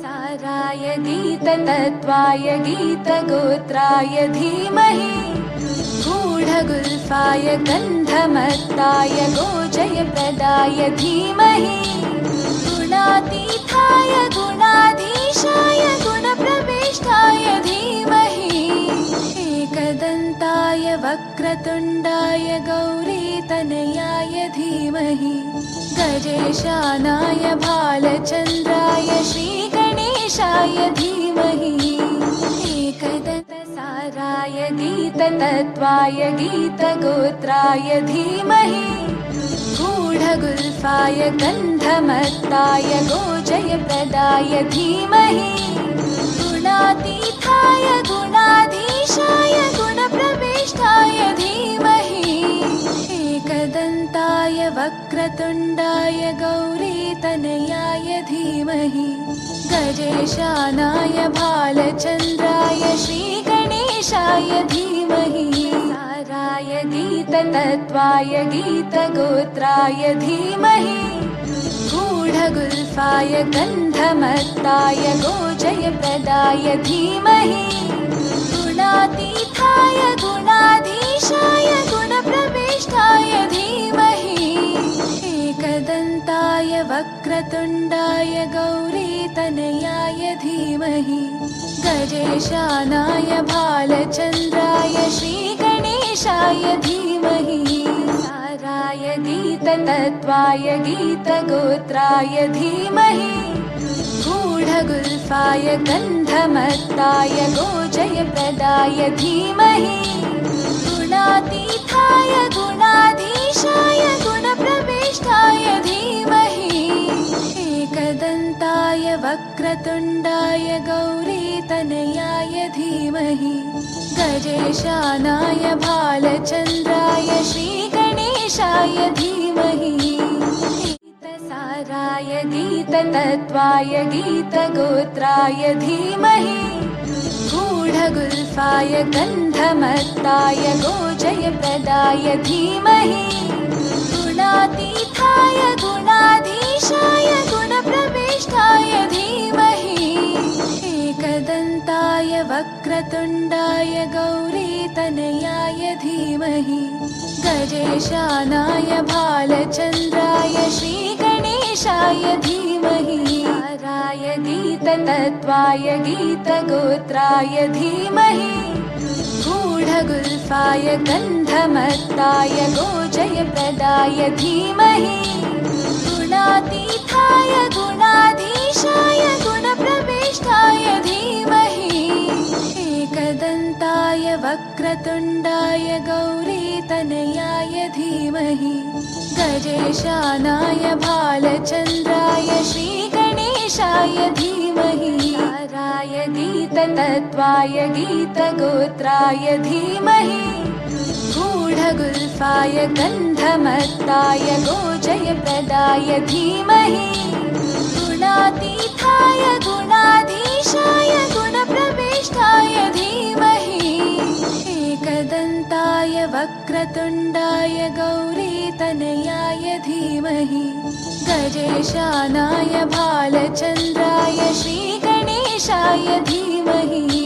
साराय गीततत्त्वाय गीतगोत्राय धीमहि गूढगुल्फाय गन्धमत्ताय गोजयप्रदाय धीमहि गुणातीताय गुणाधीशाय गुणप्रविष्टाय धीमहि एकदन्ताय वक्रतुण्डाय गौरीतनयाय धीमहि गजेशानाय भालचन्द्राय श्रीगणेशाय धीमहि एकदन्तसाराय गीततत्त्वाय गीतगोत्राय धीमहि गूढगुल्फाय गन्धमत्ताय गोजयप्रदाय धीमहि गुणातीताय गुणाधीशाय गुणप्रविष्टाय धीमहि एकदन्ताय वक्रतुण्डाय गौरीतनयाय धीमहि गजेशानाय भालचन्द्राय श्रीगणेशाय धीमहि साराय गीततत्त्वाय गीतगोत्राय धीमहि गूढगुल्फाय गन्धमत्ताय गोजयप्रदाय धीमहि गुणातीताय गुणाधीशाय गुणप्रविष्टाय धीमहि एकदन्ताय वक्रतुण्डाय गौरीतनयाय धीमहि गजेशानाय भालचन्द्राय श्रीगणेशाय धीमहि साराय गीततत्त्वाय गीतगोत्राय धीमहि गूढगुल्फाय गन्धमत्ताय गोजयप्रदाय धीमहि गुणातीताय गुणाधीशाय गुणप्रविष्टाय धीमहि एकदन्ताय वक्रतुण्डाय गौरीतनयाय धीमहि गजेशानाय भालचन्द्राय श्रीगणेशाय धीमहि साराय गीततत्त्वाय गीतगोत्राय धीमहि गूढगुल्फाय गन्धमत्ताय गोजयप्रदाय धीमहि गुणातीताय गुणाधीशाय गुणप्रविष्टाय धीमहि एकदन्ताय वक्रतुण्डाय गौरीतनयाय धीमहि गजेशानाय भालचन्द्राय श्रीगणेशाय धीमहि साराय गीततत्त्वाय गीतगोत्राय धीमहि गूढगुल्फाय गन्धमत्ताय गोजयप्रदाय धीमहि गुणातीताय गुणाधीशाय गुणप्रविष्टाय धीमहि एकदन्ताय वक्रतुण्डाय गौरीतनयाय धीमहि गजेशानाय भालचन्द्राय श्रीगणेशाय धीमहि साराय गीततत्त्वाय गीतगोत्राय धीमहि गूढगुल्फाय गन्धमत्ताय गोजयप्रदाय धीमहि गुणातीताय गुणाधीशाय गुणप्रविष्टाय धीमहि एकदन्ताय वक्रतुण्डाय गौरीतनयाय धीमहि गजेशानाय भालचन्द्राय श्रीगणेशाय धीमहि।